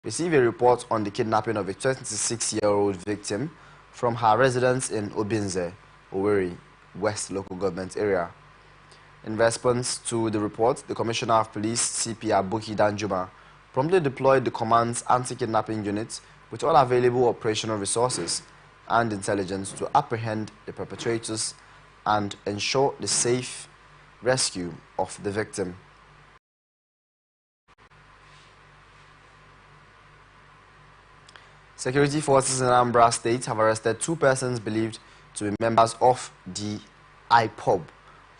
received a report on the kidnapping of a 26-year-old victim from her residence in Obinze, Owerri West local government area. In response to the report, the Commissioner of Police, CP Abuki Danjuma, promptly deployed the command's anti-kidnapping unit with all available operational resources and intelligence to apprehend the perpetrators and ensure the safe rescue of the victim. Security forces in Anambra State have arrested 2 persons believed to be members of the IPOB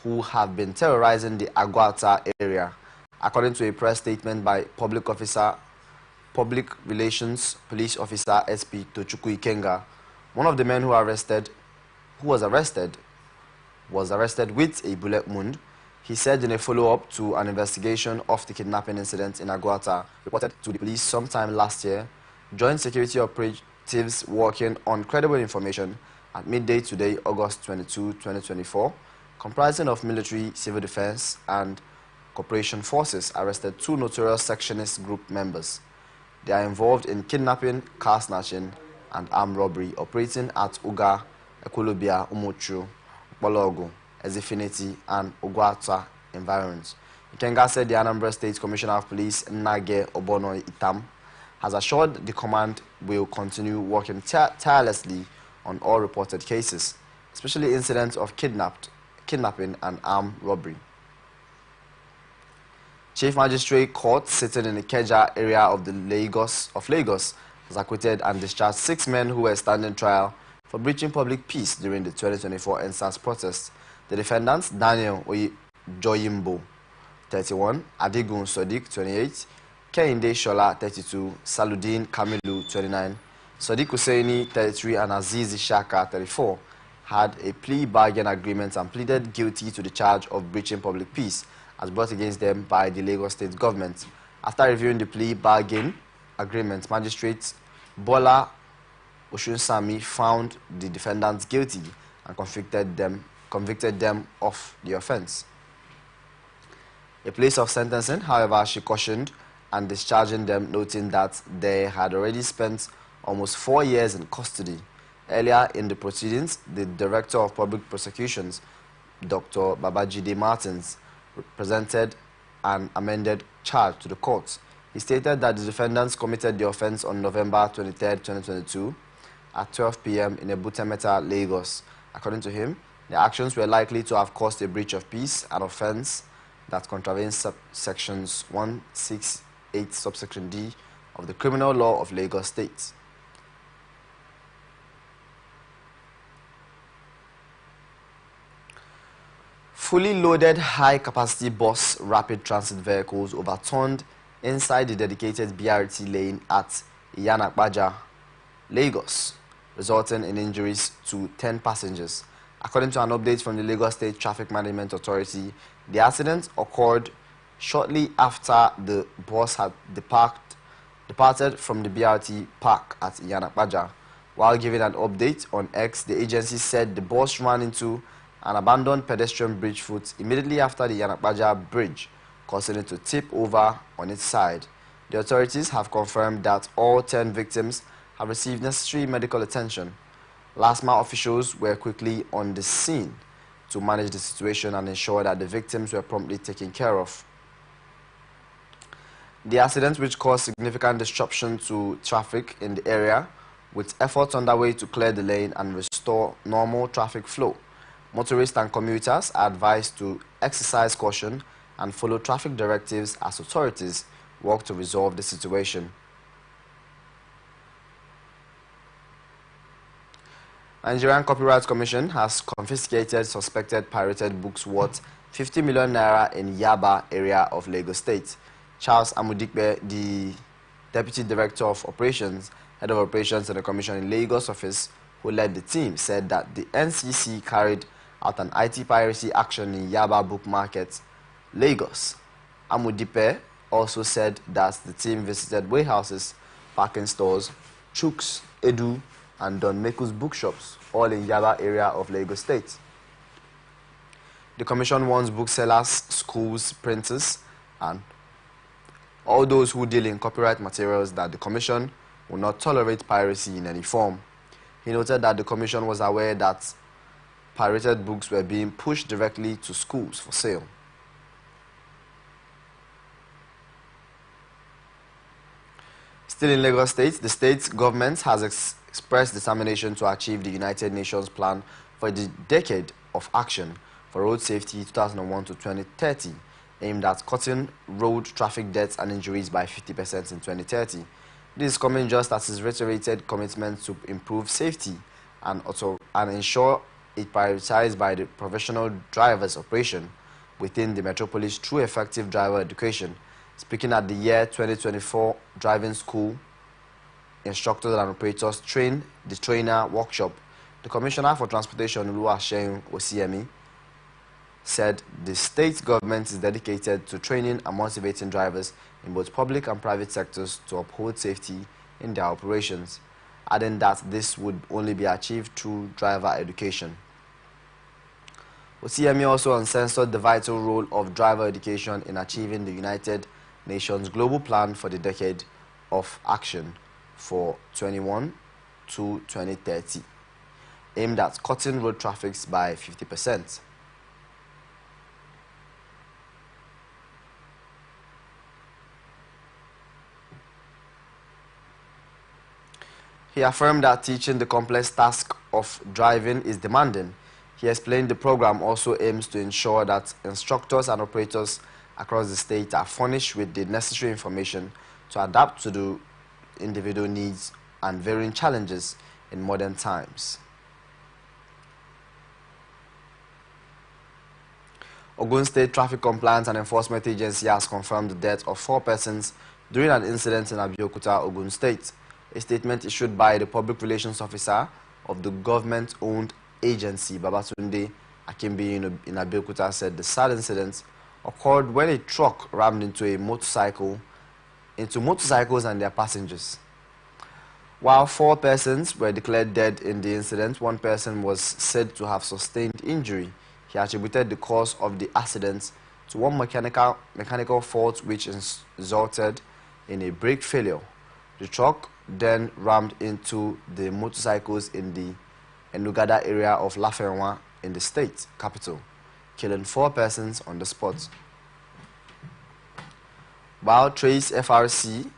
who have been terrorizing the Agwata area, according to a press statement by Public Relations Police Officer SP Tochukwu Ikenga. One of the men who was arrested with a bullet wound. He said in a follow-up to an investigation of the kidnapping incident in Agwata, reported to the police sometime last year, joint security operatives working on credible information at midday today, August 22, 2024, comprising of military, civil defense, and cooperation forces, arrested 2 notorious sectionist group members. They are involved in kidnapping, car snatching, and armed robbery, operating at Uga, Ekolobia, Umochu, Bologu, Ezifinity, and Ogwata environments. Ikenga said the Anambra State Commissioner of Police, Nage Obono Itam, has assured the command will continue working tirelessly on all reported cases, especially incidents of kidnapping and armed robbery. Chief Magistrate Court sitting in the Ikeja area of Lagos has acquitted and discharged 6 men who were standing trial for breaching public peace during the 2024 NSAS protest. The defendants, Daniel Joyimbo, 31, Adigun Sodiq, 28, Kehinde Shola, 32, Saludin Kamilu, 29, Sadiq Husseini, 33, and Aziz Ishaka, 34, had a plea bargain agreement and pleaded guilty to the charge of breaching public peace as brought against them by the Lagos State government. After reviewing the plea bargain agreement, Magistrate Bola Oshunsami found the defendants guilty and convicted them of the offense. In place of sentencing, however, she cautioned and discharging them, noting that they had already spent almost 4 years in custody. Earlier in the proceedings, the Director of Public Prosecutions, Dr. Babajide Martins, presented an amended charge to the court. He stated that the defendants committed the offense on November 23, 2022 at 12 p.m. in Ebutemeta, Lagos. According to him, the actions were likely to have caused a breach of peace, an offense that contravenes sections 168 subsection D of the Criminal Law of Lagos State. Fully loaded high-capacity bus rapid transit vehicles overturned inside the dedicated BRT lane at Iyanakbaja, Lagos, resulting in injuries to 10 passengers. According to an update from the Lagos State Traffic Management Authority, the accident occurred shortly after the bus had departed from the BRT park at Iyanakbaja. While giving an update on X, the agency said the bus ran into an abandoned pedestrian bridge foot immediately after the Iyanakbaja bridge, causing it to tip over on its side. The authorities have confirmed that all 10 victims have received necessary medical attention. LASMA officials were quickly on the scene to manage the situation and ensure that the victims were promptly taken care of. The accident, which caused significant disruption to traffic in the area, with efforts underway to clear the lane and restore normal traffic flow, motorists and commuters are advised to exercise caution and follow traffic directives as authorities work to resolve the situation. Nigerian Copyright Commission has confiscated suspected pirated books worth 50 million naira in Yaba area of Lagos State. Charles Amudikbe, the Deputy Director of Operations, Head of Operations in the Commission in Lagos office, who led the team, said that the NCC carried out an IT piracy action in Yaba Book Market, Lagos. Amudipe also said that the team visited warehouses, parking stores, Chuks, Edu, and Don Meku's bookshops, all in Yaba area of Lagos State. The commission warns booksellers, schools, printers, and all those who deal in copyright materials that the Commission will not tolerate piracy in any form. He noted that the Commission was aware that pirated books were being pushed directly to schools for sale. Still in Lagos State, the state government has expressed determination to achieve the United Nations plan for the decade of action for road safety 2001 to 2030, aimed at cutting road traffic deaths and injuries by 50% in 2030. This is coming just as his reiterated commitment to improve safety and ensure it prioritized by the professional drivers' operation within the metropolis through effective driver education. Speaking at the year 2024 driving school, instructors and operators train the trainer workshop, the Commissioner for Transportation, Oluwaseun Osiemi, said the state government is dedicated to training and motivating drivers in both public and private sectors to uphold safety in their operations, adding that this would only be achieved through driver education. Osiemi also uncensored the vital role of driver education in achieving the United Nations Global Plan for the Decade of Action for 21 to 2030, aimed at cutting road traffic by 50%. He affirmed that teaching the complex task of driving is demanding. He explained the program also aims to ensure that instructors and operators across the state are furnished with the necessary information to adapt to the individual needs and varying challenges in modern times. Ogun State Traffic Compliance and Enforcement Agency has confirmed the death of 4 persons during an incident in Abeokuta, Ogun State. A statement issued by the Public Relations Officer of the government-owned agency, Babatunde Akimbi in Abeokuta, said the sad incident occurred when a truck rammed into motorcycles and their passengers. While 4 persons were declared dead in the incident, 1 person was said to have sustained injury. He attributed the cause of the accident to one mechanical fault which resulted in a brake failure. The truck then rammed into the motorcycles in the Enugada area of Lafenwa in the state capital, killing 4 persons on the spot. While Trace FRSC,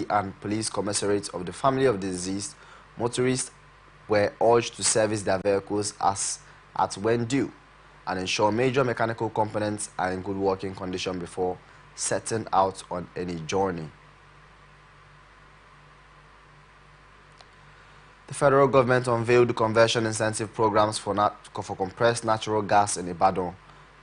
and police commissarates of the family of the deceased motorists were urged to service their vehicles at when due and ensure major mechanical components are in good working condition before setting out on any journey. The federal government unveiled the conversion incentive programs for compressed natural gas in Ibadan,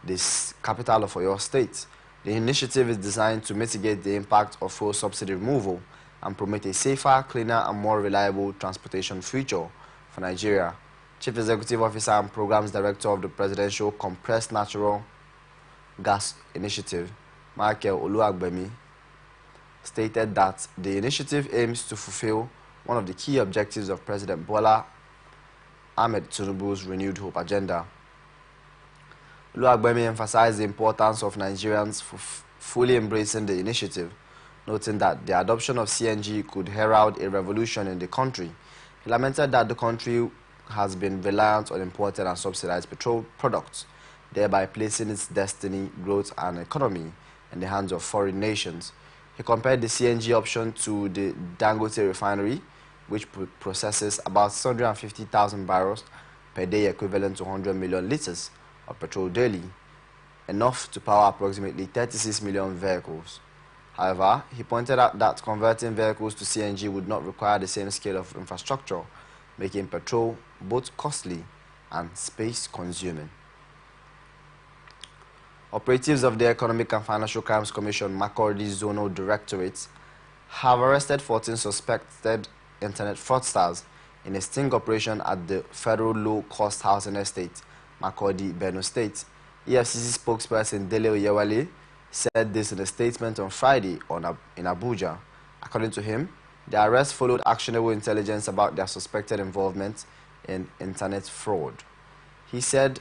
the capital of Oyo State. The initiative is designed to mitigate the impact of fuel subsidy removal and promote a safer, cleaner, and more reliable transportation future for Nigeria. Chief Executive Officer and Programs Director of the Presidential Compressed Natural Gas Initiative, Michael Oluwagbemi, stated that the initiative aims to fulfill one of the key objectives of President Bola Ahmed Tinubu's Renewed Hope agenda. Oluwagbemi emphasized the importance of Nigerians fully embracing the initiative, noting that the adoption of CNG could herald a revolution in the country. He lamented that the country has been reliant on imported and subsidized petrol products, thereby placing its destiny, growth, and economy in the hands of foreign nations. He compared the CNG option to the Dangote refinery, which processes about 650,000 barrels per day, equivalent to 100 million liters of petrol daily, enough to power approximately 36 million vehicles. However, he pointed out that converting vehicles to CNG would not require the same scale of infrastructure, making petrol both costly and space-consuming. Operatives of the Economic and Financial Crimes Commission, Makurdi Zonal Directorate, have arrested 14 suspected internet fraudsters in a sting operation at the Federal Low-Cost Housing Estate, Makurdi, Benue State. EFCC spokesperson Dele Oyewale said this in a statement on Friday in Abuja. According to him, the arrest followed actionable intelligence about their suspected involvement in internet fraud. He said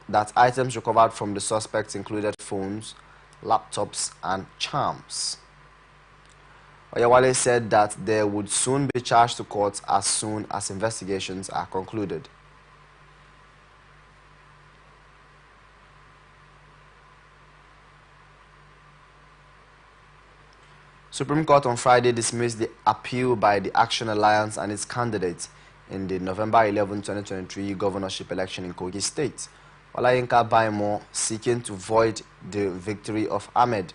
that items recovered from the suspects included phones, laptops, and charms. Oyewale said that they would soon be charged to court as soon as investigations are concluded. Supreme Court on Friday dismissed the appeal by the Action Alliance and its candidates in the November 11, 2023 governorship election in Kogi State. Olayinka Baimo seeking to void the victory of Ahmed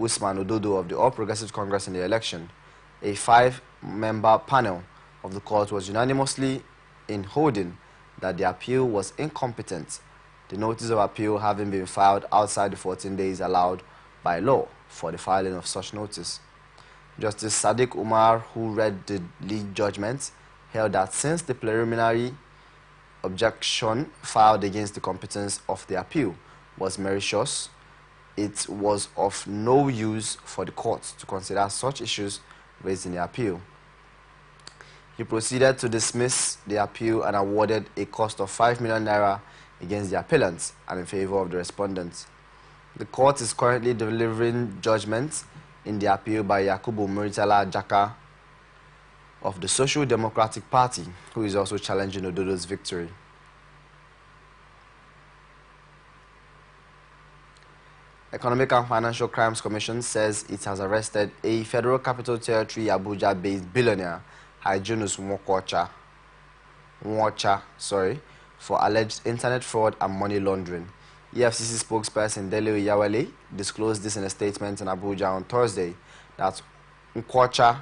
Usman Ododo of the All Progressives Congress in the election. A 5-member panel of the court was unanimously in holding that the appeal was incompetent, the notice of appeal having been filed outside the 14 days allowed by law for the filing of such notice. Justice Sadiq Umar, who read the lead judgment, held that since the preliminary objection filed against the competence of the appeal was meritorious, it was of no use for the court to consider such issues raised in the appeal. He proceeded to dismiss the appeal and awarded a cost of 5 million naira against the appellants and in favor of the respondents. The court is currently delivering judgments in the appeal by Yakubu Muritala Jaka of the Social Democratic Party, who is also challenging Ododo's victory. Economic and Financial Crimes Commission says it has arrested a Federal Capital Territory Abuja-based billionaire, Hyginus Nwocha, for alleged internet fraud and money laundering. EFCC spokesperson Dele Oyewale disclosed this in a statement in Abuja on Thursday that Nwocha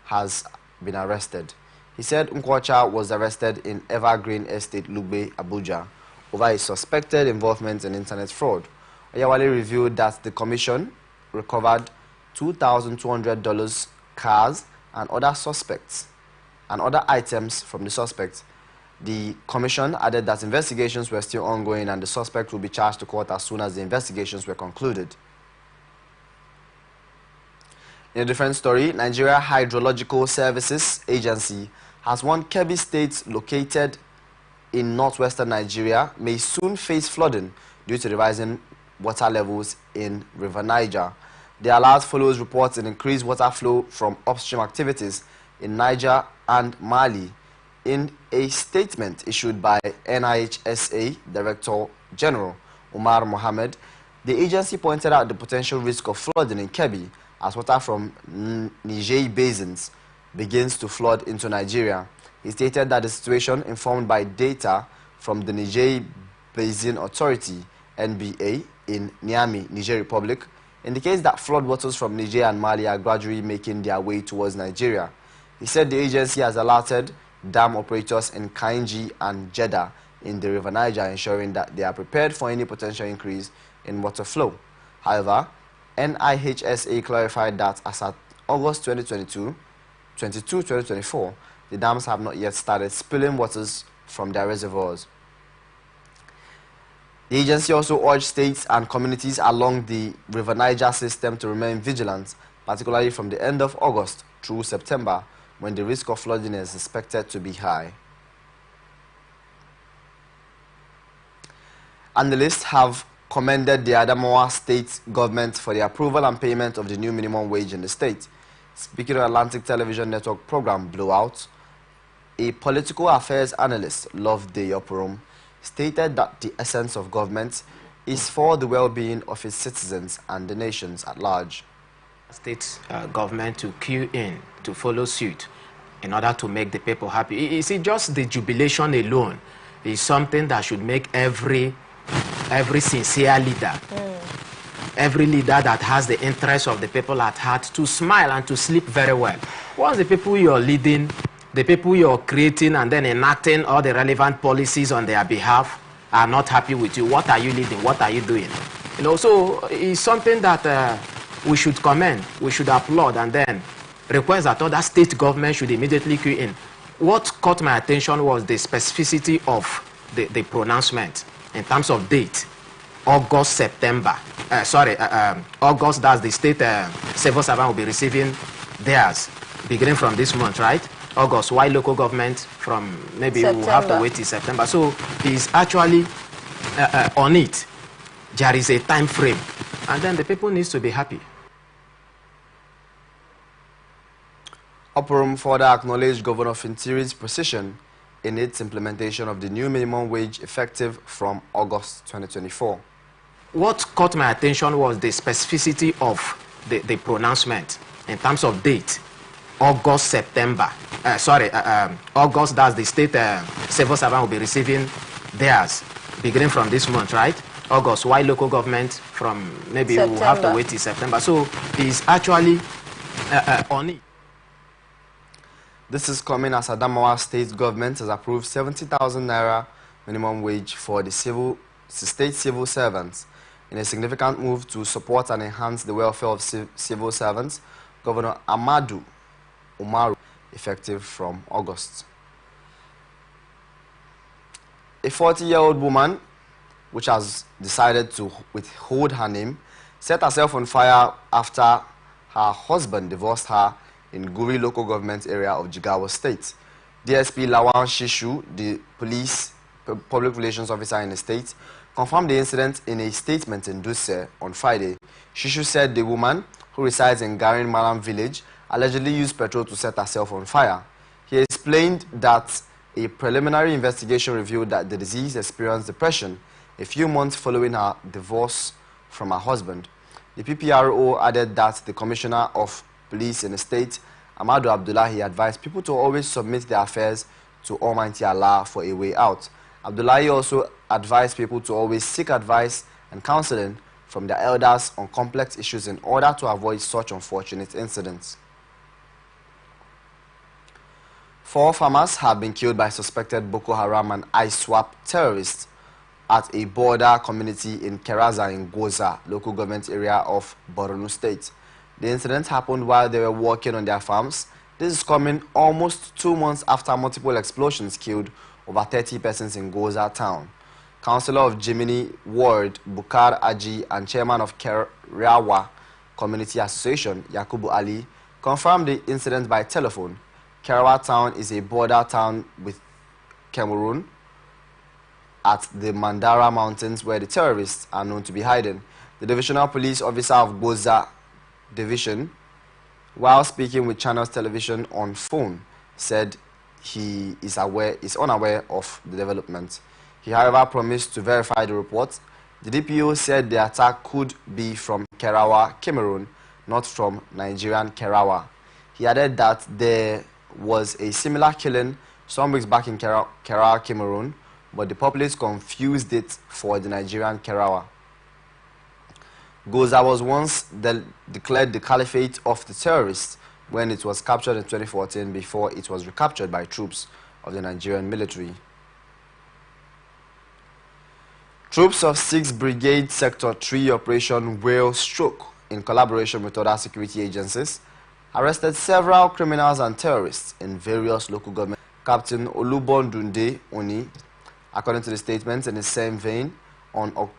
has been arrested. He said Nwocha was arrested in Evergreen Estate, Lugbe, Abuja, over his suspected involvement in internet fraud. Oyewale revealed that the commission recovered $2,200 cars and other items from the suspect. The commission added that investigations were still ongoing and the suspect will be charged to court as soon as the investigations were concluded. In a different story, Nigeria Hydrological Services Agency has warned Kebbi State, located in northwestern Nigeria, may soon face flooding due to the rising water levels in River Niger. The alert follows reports of increased water flow from upstream activities in Niger and Mali. In a statement issued by NIHSA Director General Umar Mohammed, the agency pointed out the potential risk of flooding in Kebbi as water from Niger basins begins to flood into Nigeria. He stated that the situation, informed by data from the Niger Basin Authority (NBA) in Niamey, Niger Republic, indicates that floodwaters from Niger and Mali are gradually making their way towards Nigeria. He said the agency has alerted dam operators in Kainji and Jeddah in the River Niger, ensuring that they are prepared for any potential increase in water flow. However, NIHSA clarified that as at August 2024, the dams have not yet started spilling waters from their reservoirs. The agency also urged states and communities along the River Niger system to remain vigilant, particularly from the end of August through September, when the risk of flooding is expected to be high. Analysts have commended the Adamawa state government for the approval and payment of the new minimum wage in the state. Speaking on Atlantic Television Network program Blowout, a political affairs analyst, Loveday Oporom, stated that the essence of government is for the well-being of its citizens and the nations at large. State government to queue in, to follow suit in order to make the people happy. You see, just the jubilation alone is something that should make every sincere leader, every leader that has the interest of the people at heart, to smile and to sleep very well. Once the people you're leading, the people you're creating and then enacting all the relevant policies on their behalf are not happy with you, what are you leading? What are you doing? You know, so it's something that we should commend, we should applaud, and then request that other state governments should immediately queue in. What caught my attention was the specificity of the pronouncement in terms of date. August, September. August, that's the state civil servant will be receiving theirs beginning from this month, right? August, while local government from maybe September. We'll have to wait till September. So it's actually on it. There is a time frame and then the people needs to be happy. Oporum further acknowledged Governor Fintiri's precision in its implementation of the new minimum wage effective from August 2024. What caught my attention was the specificity of the pronouncement in terms of date. August, September. August, that's the state civil servant will be receiving theirs beginning from this month, right? August, while local government from maybe we'll have to wait till September. So it's actually on it. This is coming as Adamawa state government has approved 70,000 naira minimum wage for the state civil servants. In a significant move to support and enhance the welfare of civil servants, Governor Amadu Umaru, effective from August. A 40-year-old woman, which has decided to withhold her name, set herself on fire after her husband divorced her in Guri local government area of Jigawa State. DSP Lawan Shishu, the public relations officer in the state, confirmed the incident in a statement in Duse on Friday. Shishu said the woman, who resides in Garin Malam village, allegedly used petrol to set herself on fire. He explained that a preliminary investigation revealed that the deceased experienced depression a few months following her divorce from her husband. The PPRO added that the Commissioner of Police in the state, Amadu Abdullahi, advised people to always submit their affairs to Almighty Allah for a way out. Abdullahi also advised people to always seek advice and counseling from their elders on complex issues in order to avoid such unfortunate incidents. 4 farmers have been killed by suspected Boko Haram and ISWAP terrorists at a border community in Keraza in Goza, local government area of Borno State. The incident happened while they were working on their farms. This is coming almost 2 months after multiple explosions killed over 30 persons in Goza town. Councillor of Jimini Ward, Bukar Aji, and chairman of Kerawa Community Association, Yakubu Ali, confirmed the incident by telephone. Kerawa town is a border town with Cameroon at the Mandara Mountains, where the terrorists are known to be hiding. The divisional police officer of Goza Division, while speaking with Channels Television on phone, said he is unaware of the development. He, however, promised to verify the report. The DPO said the attack could be from Kerawa, Cameroon, not from Nigerian Kerawa. He added that there was a similar killing some weeks back in Kerawa, Cameroon, but the populace confused it for the Nigerian Kerawa. Goza was once declared the caliphate of the terrorists when it was captured in 2014 before it was recaptured by troops of the Nigerian military. Troops of 6th Brigade Sector 3 Operation Whale Stroke, in collaboration with other security agencies, arrested several criminals and terrorists in various local governments. Captain Olubondunde Oni, according to the statements in the same vein, on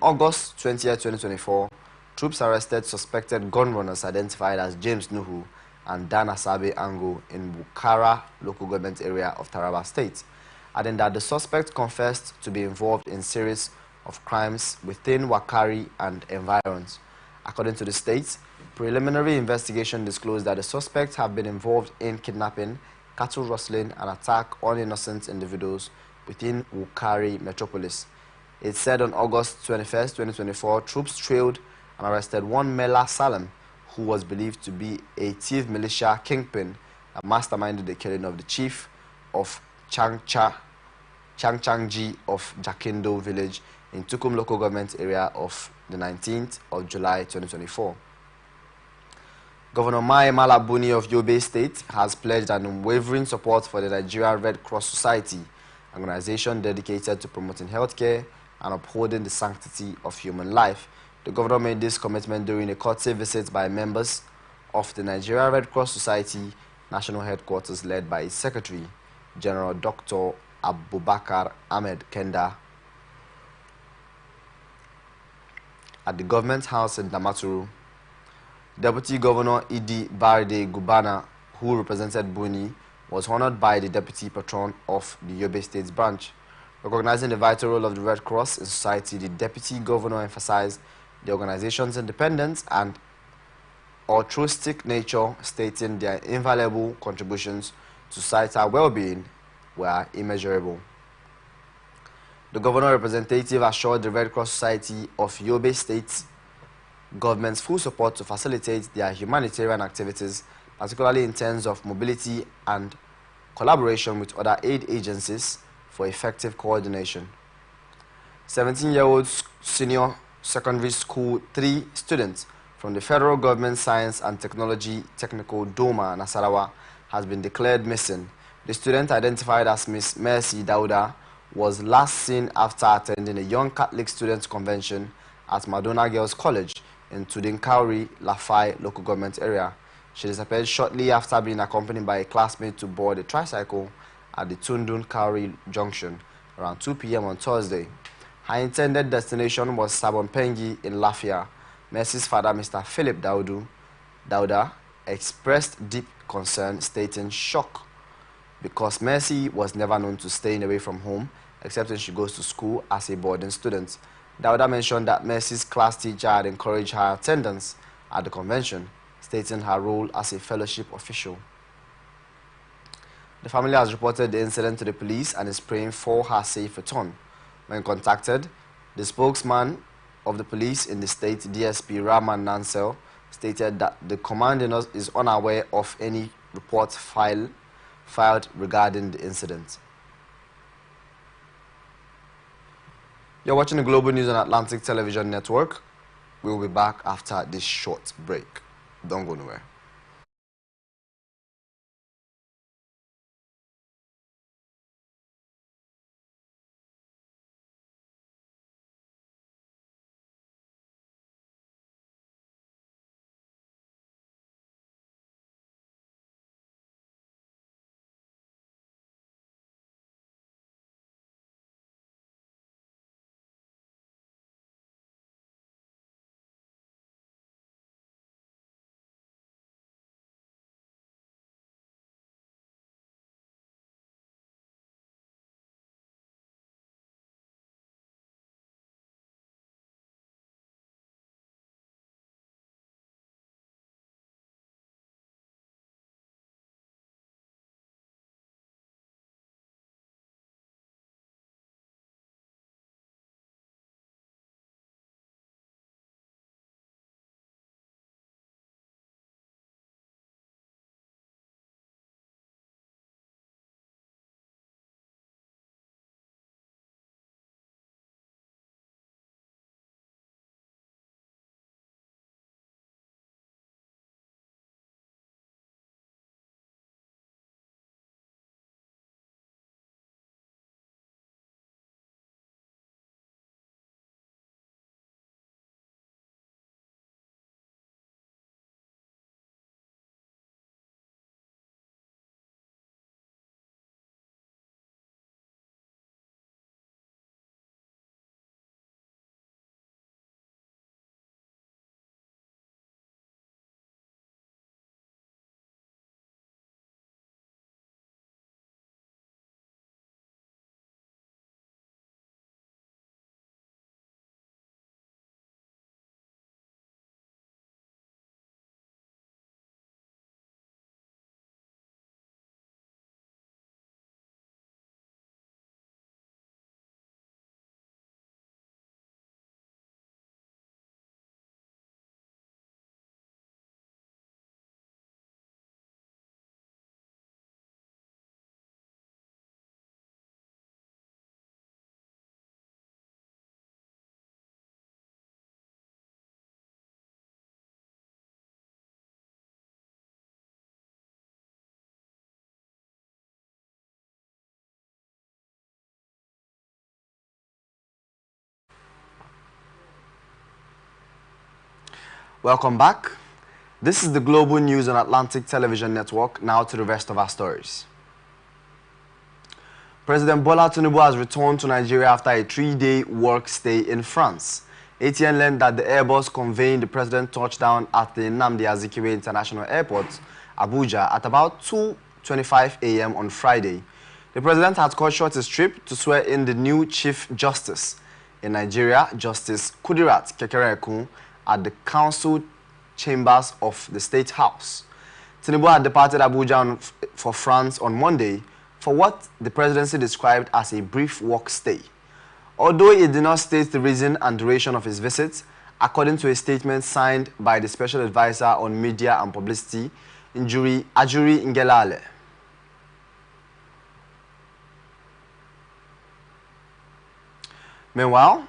August 20, 2024, troops arrested suspected gun runners identified as James Nuhu and Dan Asabe Ango in Bukara local government area of Taraba State, adding that the suspect confessed to be involved in series of crimes within Wakari and environs. According to the state, preliminary investigation disclosed that the suspects have been involved in kidnapping, cattle rustling, and attack on innocent individuals within Wukari metropolis. It said on August 21, 2024, troops trailed and arrested one Mela Salem, who was believed to be a thief militia kingpin that masterminded the killing of the chief of Changchangji of Jakindo village in Tukum local government area of the 19th of July 2024. Governor Mai Malabuni of Yobe State has pledged an unwavering support for the Nigerian Red Cross Society, an organization dedicated to promoting healthcare and upholding the sanctity of human life. The governor made this commitment during a courtesy visit by members of the Nigerian Red Cross Society national headquarters led by its Secretary General Dr. Abubakar Ahmed Kenda at the government house in Damaturu. Deputy Governor Idi Barde Gubana, who represented Buni, was honored by the deputy patron of the Yobe State branch. Recognizing the vital role of the Red Cross in society, the deputy governor emphasized the organization's independence and altruistic nature, stating their invaluable contributions to societal well-being were immeasurable. The governor representative assured the Red Cross Society of Yobe State government's full support to facilitate their humanitarian activities, particularly in terms of mobility and collaboration with other aid agencies for effective coordination. 17-year-old senior secondary school 3 student from the federal government Science and Technology Technical Doma, Nasarawa, has been declared missing. The student, identified as Miss Mercy Dauda, was last seen after attending a Young Catholic Students' Convention at Madonna Girls College in Tudinkauri, Lafai local government area. She disappeared shortly after being accompanied by a classmate to board a tricycle at the Tundun Kauri junction around 2 p.m. on Thursday. Her intended destination was Sabonpengi in Lafia. Mercy's father, Mr. Philip Dauda, expressed deep concern, stating shock because Mercy was never known to staying away from home, except when she goes to school as a boarding student. Dauda mentioned that Mercy's class teacher had encouraged her attendance at the convention, stating her role as a fellowship official. The family has reported the incident to the police and is praying for her safe return. When contacted, the spokesman of the police in the state, DSP Rahman Nansel, stated that the command is unaware of any report filed regarding the incident. You're watching the Global News on Atlantic Television Network. We'll be back after this short break. Don't go nowhere. Welcome back. This is the Global News on Atlantic Television Network. Now to the rest of our stories. President Bola Tinubu has returned to Nigeria after a 3-day work stay in France. ATN learned that the Airbus conveying the president touched down at the Nnamdi Azikiwe International Airport, Abuja, at about 2:25 a.m. on Friday. The president had cut short his trip to swear in the new Chief Justice. in Nigeria, Justice Kudirat Kekereekun, at the council chambers of the State House. Tinubu had departed Abuja for France on Monday for what the presidency described as a brief work stay. Although it did not state the reason and duration of his visit, according to a statement signed by the Special Advisor on Media and Publicity, Ajuri Ngelale. Meanwhile,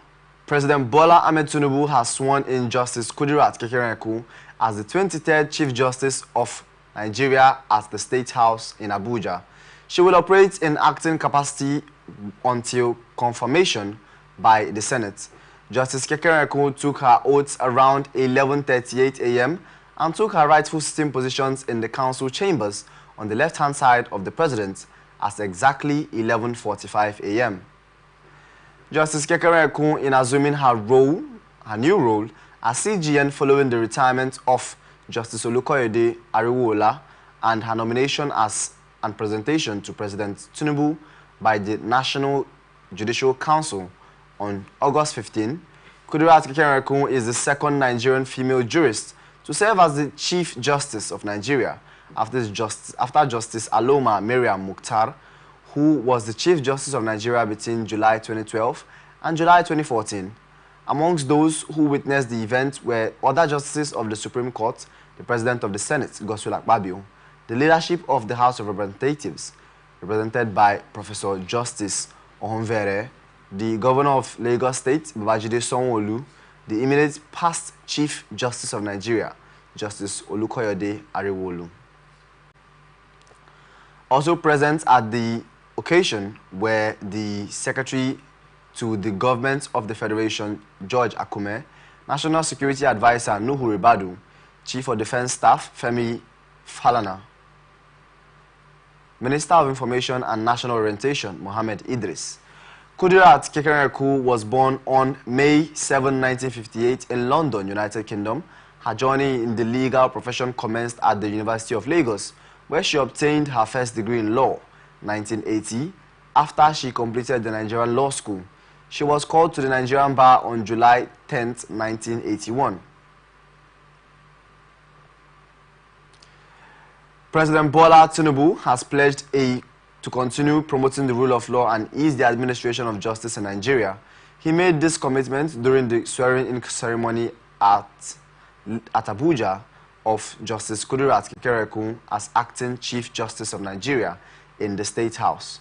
President Bola Ahmed Tinubu has sworn in Justice Kudirat Kekereekun as the 23rd Chief Justice of Nigeria at the State House in Abuja. She will operate in acting capacity until confirmation by the Senate. Justice Kekereekun took her oath around 11:38 a.m. and took her rightful sitting positions in the council chambers on the left-hand side of the president at exactly 11:45 a.m. Justice Kekereekun, in assuming her new role as CGN following the retirement of Justice Olukoyede Ariwola and her nomination and presentation to President Tinubu by the National Judicial Council on August 15, Kudirat Kekereekun is the second Nigerian female jurist to serve as the Chief Justice of Nigeria after Justice Aloma Mariam Mukhtar, who was the Chief Justice of Nigeria between July 2012 and July 2014. Amongst those who witnessed the event were other justices of the Supreme Court, the President of the Senate, Godswill Akpabio, the leadership of the House of Representatives, represented by Professor Justice Ohonvere, the Governor of Lagos State, Babajide Sanwo-Olu, the immediate past Chief Justice of Nigeria, Justice Olukoyede Ariwola. Also present at the occasion were the Secretary to the Government of the Federation, George Akume, National Security Advisor Nuhu Ribadu, Chief of Defense Staff Femi Falana, Minister of Information and National Orientation Mohammed Idris. Kudirat Kekereekun was born on May 7, 1958 in London, United Kingdom. Her journey in the legal profession commenced at the University of Lagos, where she obtained her first degree in law, 1980. After she completed the Nigerian Law School, she was called to the Nigerian Bar on July 10, 1981. President Bola Tinubu has pledged to continue promoting the rule of law and ease the administration of justice in Nigeria. He made this commitment during the swearing-in ceremony at Abuja of Justice Kudirat Kekereekun as acting Chief Justice of Nigeria in the State House.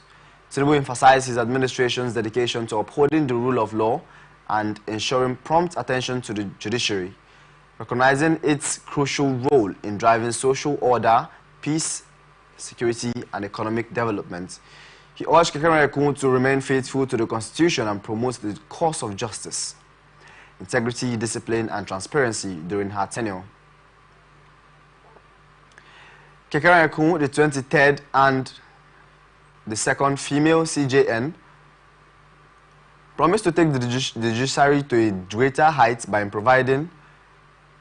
Tinubu emphasized his administration's dedication to upholding the rule of law and ensuring prompt attention to the judiciary, recognizing its crucial role in driving social order, peace, security, and economic development. He urged Kekereekun to remain faithful to the Constitution and promote the cause of justice, integrity, discipline, and transparency during her tenure. Kekereekun, the 23rd and the second female CJN, promised to take the judiciary to a greater height by providing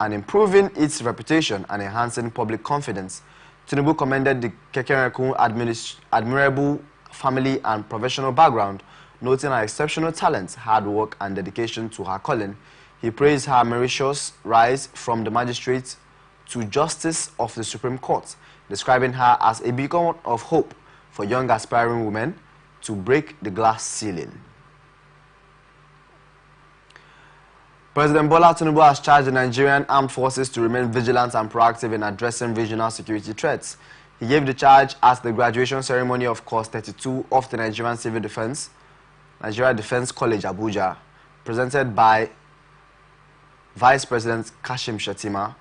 and improving its reputation and enhancing public confidence. Tinubu commended the Kekereekun admirable family and professional background, noting her exceptional talent, hard work, and dedication to her calling. He praised her meritorious rise from the magistrate to Justice of the Supreme Court, describing her as a beacon of hope for young aspiring women to break the glass ceiling. President Bola Tinubu has charged the Nigerian Armed Forces to remain vigilant and proactive in addressing regional security threats. He gave the charge at the graduation ceremony of Course 32 of the Nigerian Civil Defense, Nigeria Defense College, Abuja, presented by Vice President Kashim Shettima.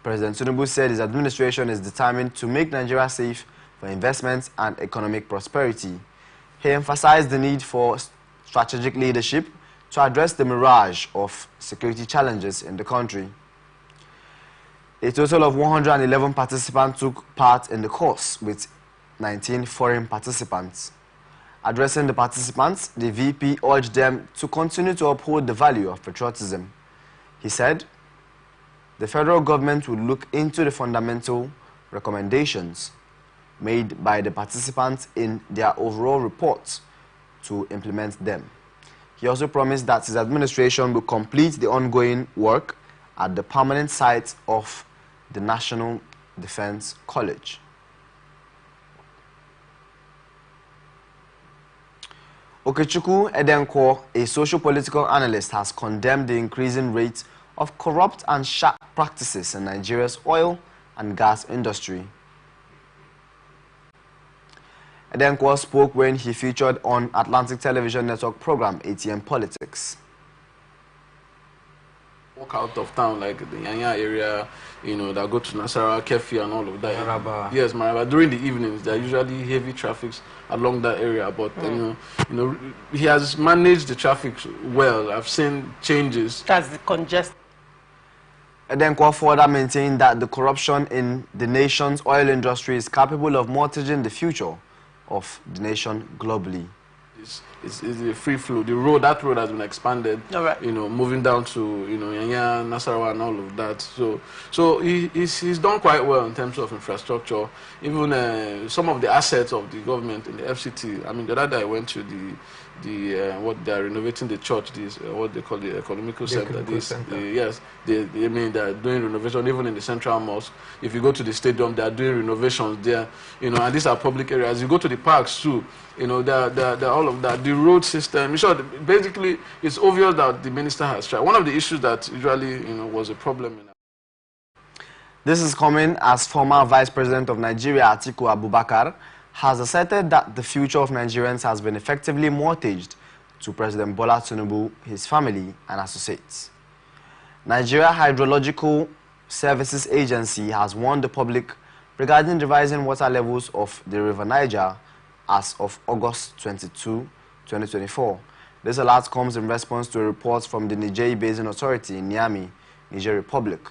President Tinubu said his administration is determined to make Nigeria safe for investment and economic prosperity. He emphasized the need for strategic leadership to address the mirage of security challenges in the country. A total of 111 participants took part in the course, with 19 foreign participants. Addressing the participants, the VP urged them to continue to uphold the value of patriotism. He said, the federal government will look into the fundamental recommendations made by the participants in their overall reports to implement them. He also promised that his administration will complete the ongoing work at the permanent site of the National Defense College. Okechukwu Edenko, a socio-political analyst, has condemned the increasing rate of corrupt and sharp practices in Nigeria's oil and gas industry. Edenko spoke when he featured on Atlantic Television Network program ATM Politics. Walk out of town, like the Yanya area, you know, that go to Nasarawa, Kefi and all of that. Maraba. Yes, Maraba. During the evenings, there are usually heavy traffics along that area, but you know, he has managed the traffic well. I've seen changes. That's the congestion. Edenko further maintained that the corruption in the nation's oil industry is capable of mortgaging the future of the nation globally. It's a free flow. That road has been expanded. All right. You know, moving down to Yanya, Nasarawa, and all of that. So he's done quite well in terms of infrastructure. Even some of the assets of the government in the FCT. I mean, the other day I went to what they are renovating the church. What they call the economical center. Yes, I mean they're doing renovation even in the central mosque. If you go to the stadium, they are doing renovations there. You know, and these are public areas. You go to the parks too. You know, they're all of that. The road system. So basically, it's obvious that the minister has tried. One of the issues that usually was a problem. This is coming as former Vice President of Nigeria, Atiku Abubakar, has asserted that the future of Nigerians has been effectively mortgaged to President Bola Tinubu, his family, and associates. Nigeria Hydrological Services Agency has warned the public regarding the rising water levels of the River Niger as of August 22, 2024. This alert comes in response to a report from the Niger Basin Authority in Niamey, Niger Republic.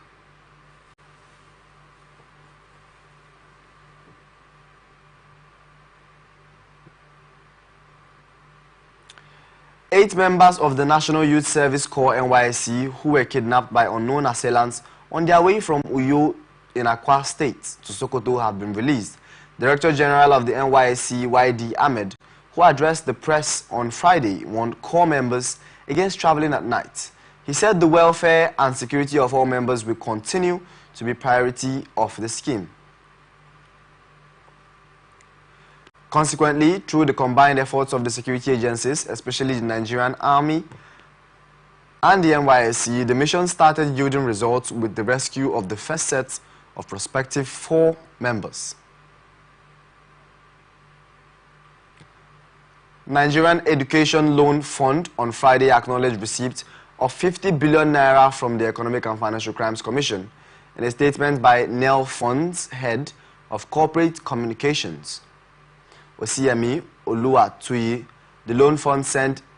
Eight members of the National Youth Service Corps NYSC who were kidnapped by unknown assailants on their way from Uyo in Akwa State to Sokoto have been released. Director General of the NYSC, YD Ahmed, who addressed the press on Friday, warned corps members against traveling at night. He said the welfare and security of all members will continue to be priority of the scheme. Consequently, through the combined efforts of the security agencies, especially the Nigerian Army and the NYSC, the mission started yielding results with the rescue of the first set of prospective 4 members. Nigerian Education Loan Fund on Friday acknowledged receipt of 50 billion naira from the Economic and Financial Crimes Commission in a statement by NEL Fund's head of corporate communications. Osiyemi Oluwatuyi, the loan fund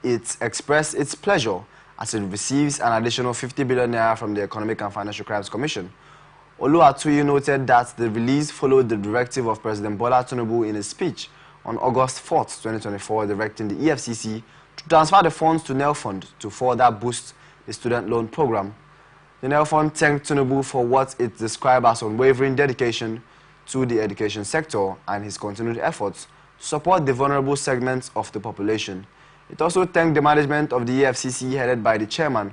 expressed its pleasure as it receives an additional 50 billion naira from the Economic and Financial Crimes Commission. Oluwatuyi noted that the release followed the directive of President Bola Tinubu in his speech on August 4, 2024, directing the EFCC to transfer the funds to NEL Fund to further boost the student loan program. The NEL Fund thanked Tinubu for what it described as unwavering dedication to the education sector and his continued efforts to support the vulnerable segments of the population. It also thanked the management of the EFCC headed by the chairman,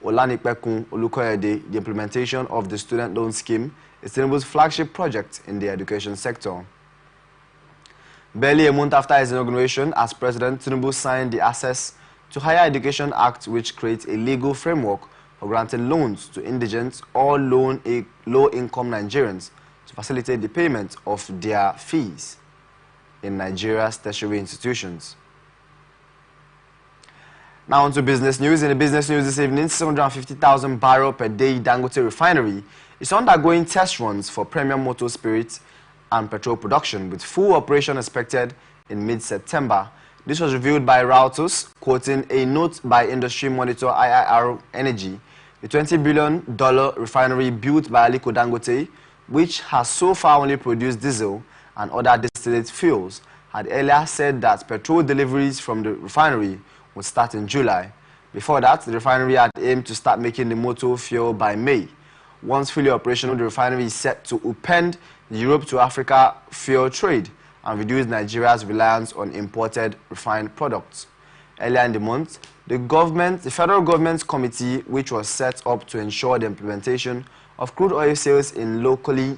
Olanipekun Olukoyede. The implementation of the student loan scheme is Tinubu's flagship project in the education sector. Barely a month after his inauguration as president, Tinubu signed the Access to Higher Education Act, which creates a legal framework for granting loans to indigent or low-income Nigerians to facilitate the payment of their fees in Nigeria's tertiary institutions. Now on to business news. In the business news this evening, 750,000 barrel per day Dangote refinery is undergoing test runs for premium motor spirits and petrol production, with full operation expected in mid-September. This was revealed by Reuters, quoting a note by industry monitor IIR Energy. The $20 billion refinery built by Aliko Dangote, which has so far only produced diesel and other distillate fuels, had earlier said that petrol deliveries from the refinery would start in July. Before that, the refinery had aimed to start making the motor fuel by May. Once fully operational, the refinery is set to upend the Europe to Africa fuel trade and reduce Nigeria's reliance on imported refined products. Earlier in the month, the federal government's committee, which was set up to ensure the implementation of crude oil sales in local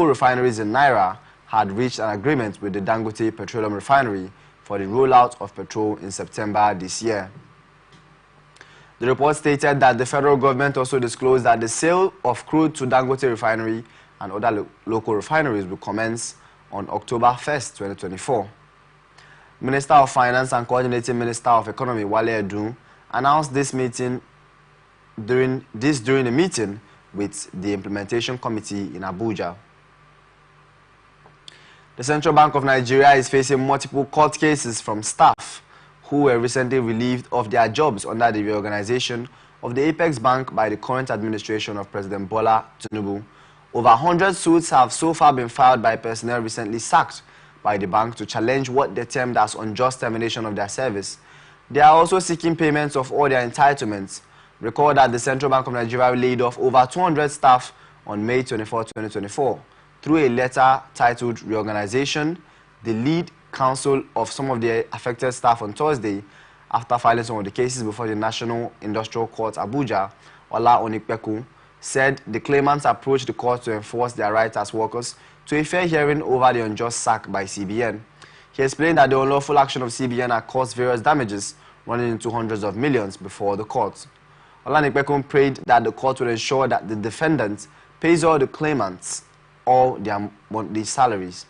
refineries in Naira, had reached an agreement with the Dangote Petroleum Refinery for the rollout of petrol in September this year. The report stated that the federal government also disclosed that the sale of crude to Dangote Refinery and other local refineries will commence on October 1st, 2024. Minister of Finance and Coordinating Minister of Economy, Wale Edun, announced this during a meeting with the Implementation Committee in Abuja. The Central Bank of Nigeria is facing multiple court cases from staff who were recently relieved of their jobs under the reorganization of the Apex Bank by the current administration of President Bola Tinubu. Over 100 suits have so far been filed by personnel recently sacked by the bank to challenge what they termed as unjust termination of their service. They are also seeking payments of all their entitlements. Recall that the Central Bank of Nigeria laid off over 200 staff on May 24, 2024. Through a letter titled Reorganization, the lead counsel of some of the affected staff on Thursday, after filing some of the cases before the National Industrial Court, Abuja, Ola Onikpeku, said the claimants approached the court to enforce their rights as workers to a fair hearing over the unjust sack by CBN. He explained that the unlawful action of CBN had caused various damages running into hundreds of millions before the court. Ola Onikpeku prayed that the court would ensure that the defendant pays all the claimants all their monthly salaries,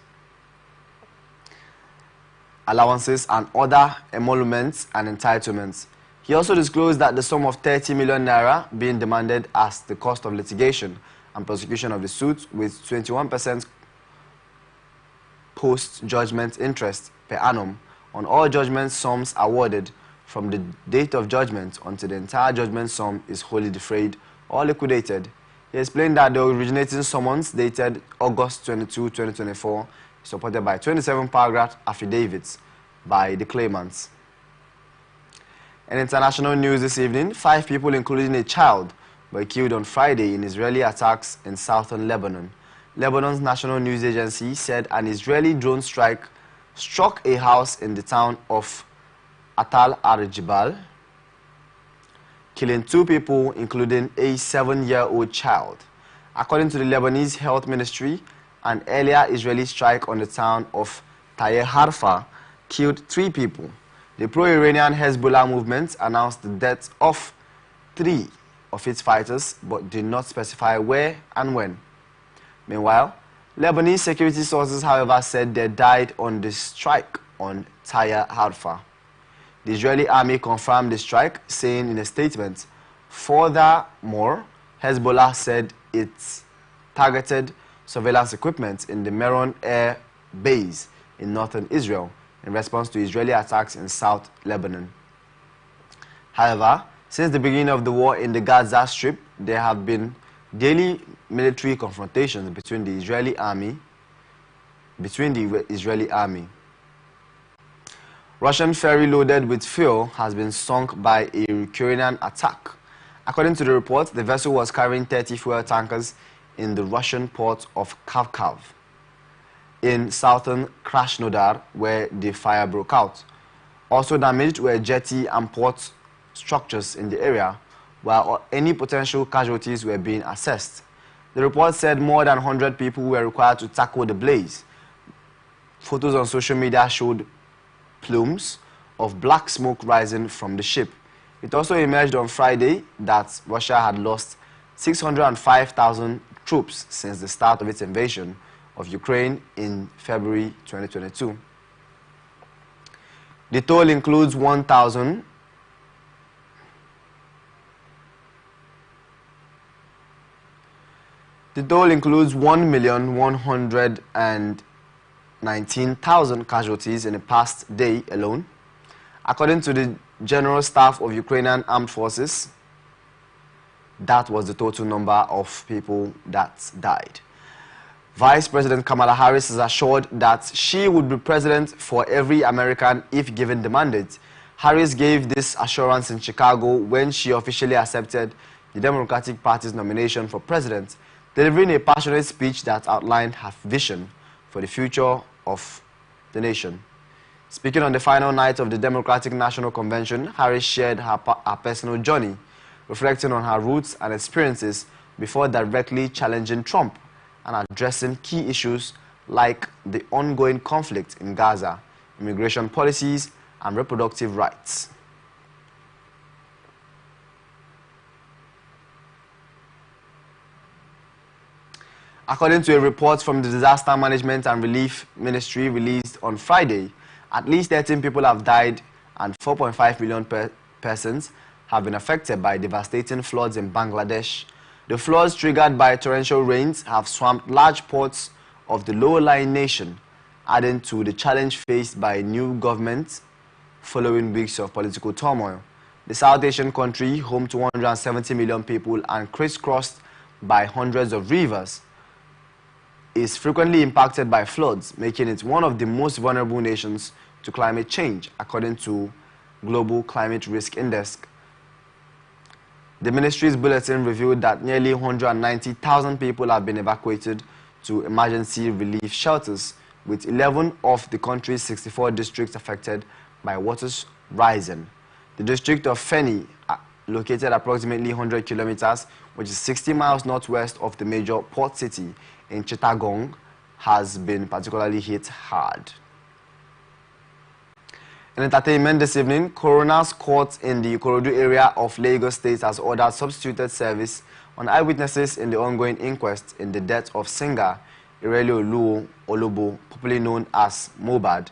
allowances, and other emoluments and entitlements. He also disclosed that the sum of 30 million naira being demanded as the cost of litigation and prosecution of the suit, with 21% post-judgment interest per annum on all judgment sums awarded from the date of judgment until the entire judgment sum is wholly defrayed or liquidated. He explained that the originating summons dated August 22, 2024 is supported by 27 paragraph affidavits by the claimants. In international news this evening, 5 people, including a child, were killed on Friday in Israeli attacks in southern Lebanon. Lebanon's national news agency said an Israeli drone strike struck a house in the town of Atal al-Jibal, killing 2 people, including a 7-year-old child. According to the Lebanese Health Ministry, an earlier Israeli strike on the town of Taya Harfa killed 3 people. The pro-Iranian Hezbollah movement announced the death of 3 of its fighters, but did not specify where and when. Meanwhile, Lebanese security sources, however, said they died on the strike on Taya Harfa. The Israeli army confirmed the strike, saying in a statement, furthermore, Hezbollah said it targeted surveillance equipment in the Meron Air Base in northern Israel in response to Israeli attacks in South Lebanon. However, since the beginning of the war in the Gaza Strip, there have been daily military confrontations between the Israeli army. Russian ferry loaded with fuel has been sunk by a Ukrainian attack. According to the report, the vessel was carrying 30 fuel tankers in the Russian port of Kharkov in southern Krasnodar, where the fire broke out. Also damaged were jetty and port structures in the area, while any potential casualties were being assessed. The report said more than 100 people were required to tackle the blaze. Photos on social media showed plumes of black smoke rising from the ship. It also emerged on Friday that Russia had lost 605,000 troops since the start of its invasion of Ukraine in February 2022. The toll includes 1,119,000 casualties in the past day alone. According to the General Staff of Ukrainian Armed Forces, that was the total number of people that died. Vice President Kamala Harris has assured that she would be president for every American if given the mandate. Harris gave this assurance in Chicago when she officially accepted the Democratic Party's nomination for president, delivering a passionate speech that outlined her vision for the future of the nation. Speaking on the final night of the Democratic National Convention, Harris shared her personal journey, reflecting on her roots and experiences before directly challenging Trump and addressing key issues like the ongoing conflict in Gaza, immigration policies, and reproductive rights. According to a report from the Disaster Management and Relief Ministry released on Friday, at least 13 people have died and 4.5 million persons have been affected by devastating floods in Bangladesh. The floods triggered by torrential rains have swamped large parts of the lower-lying nation, adding to the challenge faced by new government following weeks of political turmoil. The South Asian country, home to 170 million people and crisscrossed by hundreds of rivers, is frequently impacted by floods, making it one of the most vulnerable nations to climate change, according to Global Climate Risk Index. The ministry's bulletin revealed that nearly 190,000 people have been evacuated to emergency relief shelters, with 11 of the country's 64 districts affected by waters rising. The district of Feni, located approximately 100 kilometers, which is 60 miles northwest of the major port city in Chittagong, has been particularly hit hard. In entertainment this evening, Coroner's Court in the Ikorodu area of Lagos State has ordered substituted service on eyewitnesses in the ongoing inquest in the death of singer Irele Oluo Olobo, popularly known as Mohbad.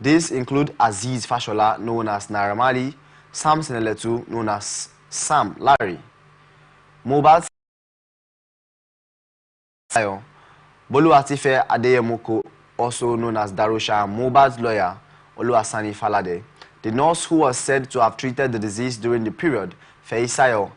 These include Azeez Fashola, known as Naira Marley, Sam Sineletu, known as Sam Larry. Mohbad's Boluwatife Adeyemoko, also known as Darosha, Mohbad's lawyer, Oluwasani Falade. The nurse who was said to have treated the disease during the period, Feisayo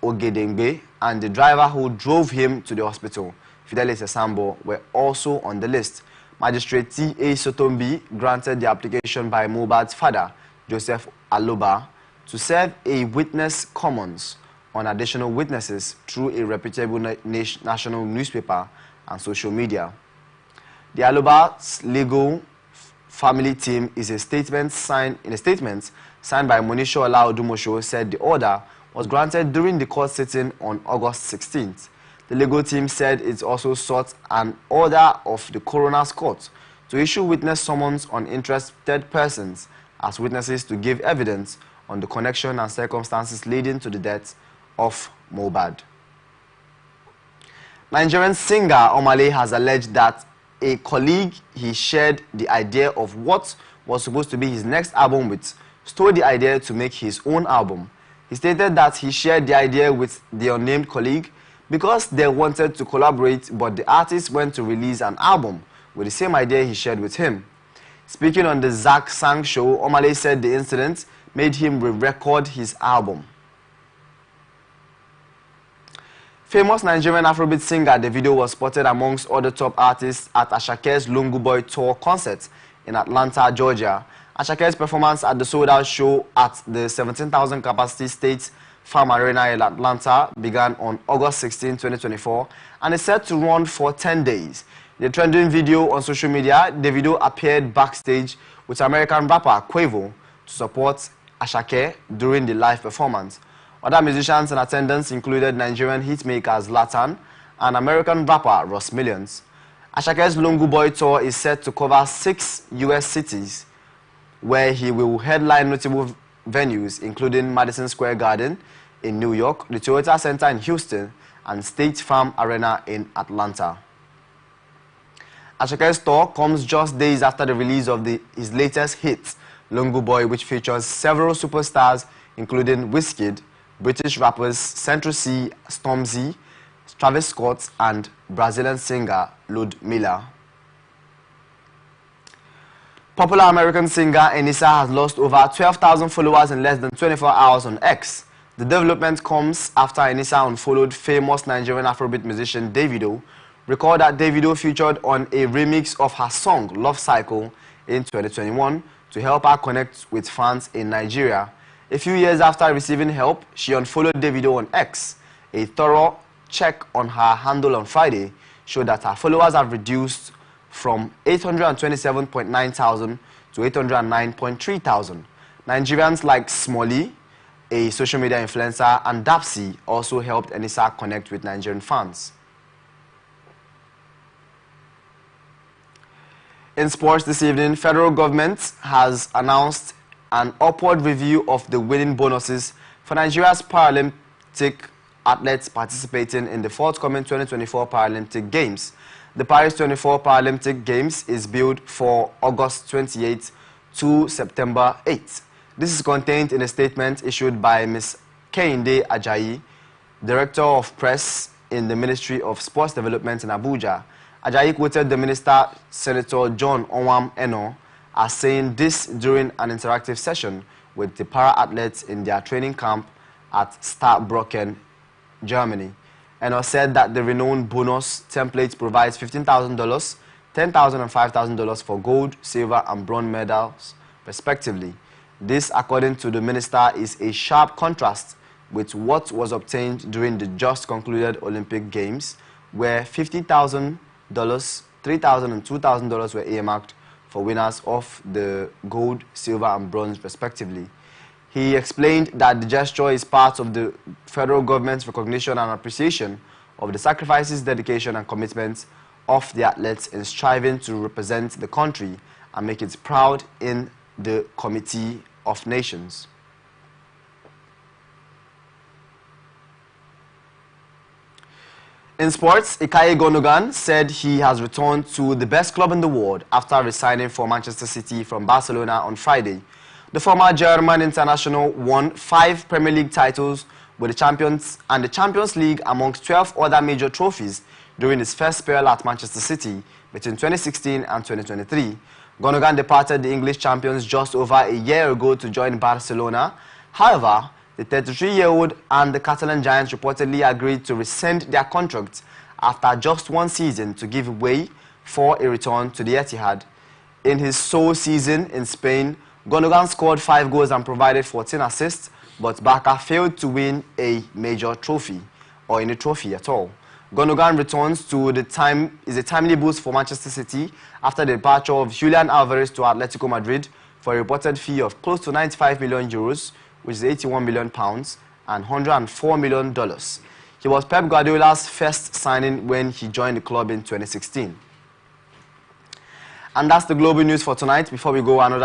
Ogedengbe, and the driver who drove him to the hospital, Fidelis Esambo, were also on the list. Magistrate T.A. Sotombi granted the application by Mohbad's father, Joseph Aloba, to serve a witness commons on additional witnesses through a reputable national newspaper and social media. The Aloba's legal family team is in a statement signed by Monisho Olaodumosho said the order was granted during the court sitting on August 16th. The legal team said it also sought an order of the coroner's court to issue witness summons on interested persons as witnesses to give evidence on the connection and circumstances leading to the death of Mohbad. Nigerian singer Omale has alleged that a colleague he shared the idea of what was supposed to be his next album with stole the idea to make his own album. He stated that he shared the idea with the unnamed colleague because they wanted to collaborate, but the artist went to release an album with the same idea he shared with him. Speaking on the Zach Sang show, Omale said the incident made him re-record his album. Famous Nigerian Afrobeat singer Davido was spotted amongst other top artists at Ashake's Lungu Boy Tour concert in Atlanta, Georgia. Ashake's performance at the sold-out show at the 17,000 capacity State Farm Arena in Atlanta began on August 16, 2024 and is set to run for 10 days. In the trending video on social media, Davido appeared backstage with American rapper Quavo to support Ashake during the live performance. Other musicians in attendance included Nigerian hitmakers Latan and American rapper Ross Millions. Ashake's Lungu Boy Tour is set to cover 6 U.S. cities, where he will headline notable venues including Madison Square Garden in New York, the Toyota Center in Houston, and State Farm Arena in Atlanta. Ashake's tour comes just days after the release of his latest hit, Lungu Boy, which features several superstars including Wizkid, British rappers Central C, Stormzy, Travis Scott, and Brazilian singer Ludmilla. Popular American singer Enisa has lost over 12,000 followers in less than 24 hours on X. The development comes after Enisa unfollowed famous Nigerian Afrobeat musician Davido. Recall that Davido featured on a remix of her song Love Cycle in 2021 to help her connect with fans in Nigeria. A few years after receiving help, she unfollowed Davido on X. A thorough check on her handle on Friday showed that her followers have reduced from 827.9 thousand to 809.3 thousand. Nigerians like Smolly, a social media influencer, and Dapsy also helped Enisa connect with Nigerian fans. In sports this evening, federal government has announced an upward review of the winning bonuses for Nigeria's Paralympic athletes participating in the forthcoming 2024 Paralympic Games. The Paris 24 Paralympic Games is billed for August 28 to September 8. This is contained in a statement issued by Ms. Kehinde Ajayi, Director of Press in the Ministry of Sports Development in Abuja. Ajayi quoted the Minister, Senator John Onwam Eno, as saying this during an interactive session with the para-athletes in their training camp at Saarbrücken, Germany. Eno said that the renowned bonus template provides $15,000, $10,000 and $5,000 for gold, silver and bronze medals, respectively. This, according to the minister, is a sharp contrast with what was obtained during the just concluded Olympic Games, where $50,000, $3,000 and $2,000 were earmarked for winners of the gold, silver and bronze respectively. He explained that the gesture is part of the federal government's recognition and appreciation of the sacrifices, dedication and commitment of the athletes in striving to represent the country and make it proud in the Committee of Nations. In sports, Ikaye Gundogan said he has returned to the best club in the world after resigning for Manchester City from Barcelona on Friday. The former German international won 5 Premier League titles with the Champions League amongst 12 other major trophies during his first spell at Manchester City between 2016 and 2023. Gundogan departed the English champions just over a year ago to join Barcelona. However, the 33-year-old and the Catalan Giants reportedly agreed to rescind their contracts after just one season to give way for a return to the Etihad. In his sole season in Spain, Gundogan scored 5 goals and provided 14 assists, but Barca failed to win a major trophy, or any trophy at all. Gundogan returns to is a timely boost for Manchester City after the departure of Julian Alvarez to Atletico Madrid for a reported fee of close to 95 million euros, which is 81 million pounds and $104 million. He was Pep Guardiola's first signing when he joined the club in 2016. And that's the global news for tonight. Before we go, another